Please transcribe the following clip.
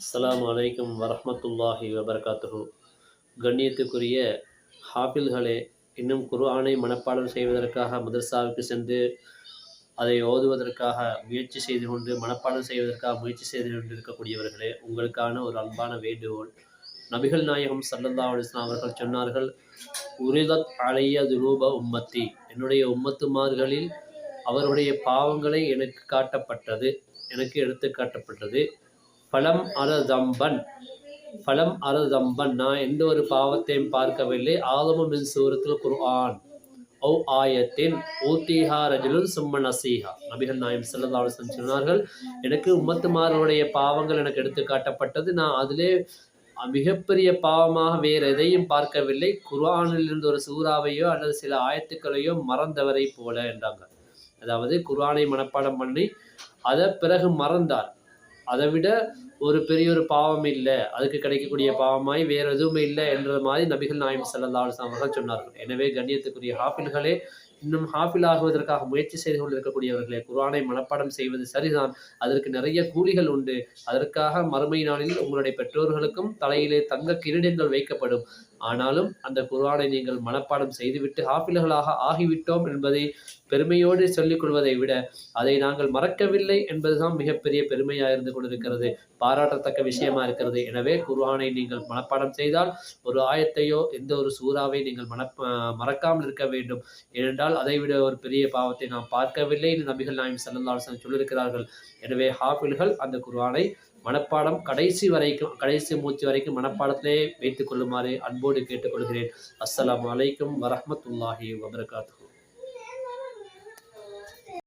அஸ்ஸலாமு அலைக்கும் வரஹ்மத்துல்லாஹி வபரகாத்துஹு. கண்ணியத்துக்குரிய ஹாஃபில்களே, இன்னும் குர்ஆனை மனப்பாடம் செய்வதற்காக மதர்சாவுக்கு சென்று அதை ஓதுவதற்காக முயற்சி செய்து கொண்டு மனப்பாடம் செய்வதற்காக முயற்சி செய்து கொண்டு இருக்கக்கூடியவர்களே, உங்களுக்கான ஒரு அன்பான வேண்டுகோள். நபிகள் நாயகம் ஸல்லல்லாஹு அலைஹி வஸல்லம் அவர்கள் சொன்னார்கள், உரிதத் அலைய துனூப உம்மத்தி, என்னுடைய உம்மத்துமார்களில் அவருடைய பாவங்களை எனக்கு காட்டப்பட்டது, எனக்கு எடுத்து காட்டப்பட்டது. ஃபலம் அர தம்பன், நான் எந்த ஒரு பாவத்தையும் பார்க்கவில்லை. ஆதமு மின் சூரத்தில் குர்ஆன் ஓ ஆயத்தின் ஊத்திஹா ரஜுலுன் சும்ம நசீஹா. நபிகள் நாயகம் ஸல்லல்லாஹு அலைஹி வஸல்லம் சொன்னார்கள், எனக்கு உம்மத்துமார்களுடைய பாவங்கள் எனக்கு எடுத்து காட்டப்பட்டது. நான் அதிலே மிகப்பெரிய பாவமாக வேறு எதையும் பார்க்கவில்லை. குர்ஆனில் இருந்து ஒரு சூறாவையோ அல்லது சில ஆயத்துக்களையோ மறந்தவரை போல என்றாங்க. அதாவது குர்ஆனை மனப்பாடம் பண்ணி அதை பிறகு மறந்தார், அதை விட ஒரு பெரிய ஒரு பாவம் இல்லை, அதுக்கு கிடைக்கக்கூடிய பாவமாய் வேறு எதுவுமே இல்லை என்ற மாதிரி நபிகள் நாயகம் ஸல்லல்லாஹு அலைஹி வஸல்லம் அவர்கள் சொன்னார்கள். எனவே கண்ணியத்துக்குரிய ஹாஃபில்களே, இன்னும் ஹாஃபில் ஆகுவதற்காக முயற்சி செய்து கொண்டிருக்கக்கூடியவர்களே, குர்ஆனை மனப்பாடம் செய்வது சரிதான், அதற்கு நிறைய கூலிகள் உண்டு. அதற்காக மறுமை நாளில் உங்களுடைய பெற்றோர்களுக்கும் தலையிலே தங்க கிரீடங்கள் வைக்கப்படும். ஆனாலும் அந்த குர்ஆனை நீங்கள் மனப்பாடம் செய்துவிட்டு ஹாஃபில்களாக ஆகிவிட்டோம் என்பதை பெருமையோடு சொல்லிக் கொள்வதை விட அதை நாங்கள் மறக்கவில்லை என்பதுதான் மிகப்பெரிய பெருமையாக இருந்து கொண்டிருக்கிறது, பாராட்டத்தக்க விஷயமா இருக்கிறது. எனவே குர்ஆனை நீங்கள் மனப்பாடம் செய்தால் ஒரு ஆயத்தையோ எந்த ஒரு சூறாவை நீங்கள் மறக்காமல் இருக்க வேண்டும். ஏனென்றால் அதைவிட ஒரு பெரிய பாவத்தை நாம் பார்க்கவில்லை என்று நபிகள் நாயகம் ஸல்லல்லாஹு அலைஹி வஸல்லம் சொல்லியிருக்கிறார்கள். எனவே ஹாஃபில்கள் அந்த குர்ஆனை மனப்பாடம் கடைசி மூச்சு வரைக்கும் மனப்பாடத்திலே வைத்துக் கொள்ளுமாறு அன்போடு கேட்டுக்கொள்கிறேன். அஸ்ஸலாமு அலைக்கும் வரஹ்மத்துல்லாஹி வபரகாத்துஹு.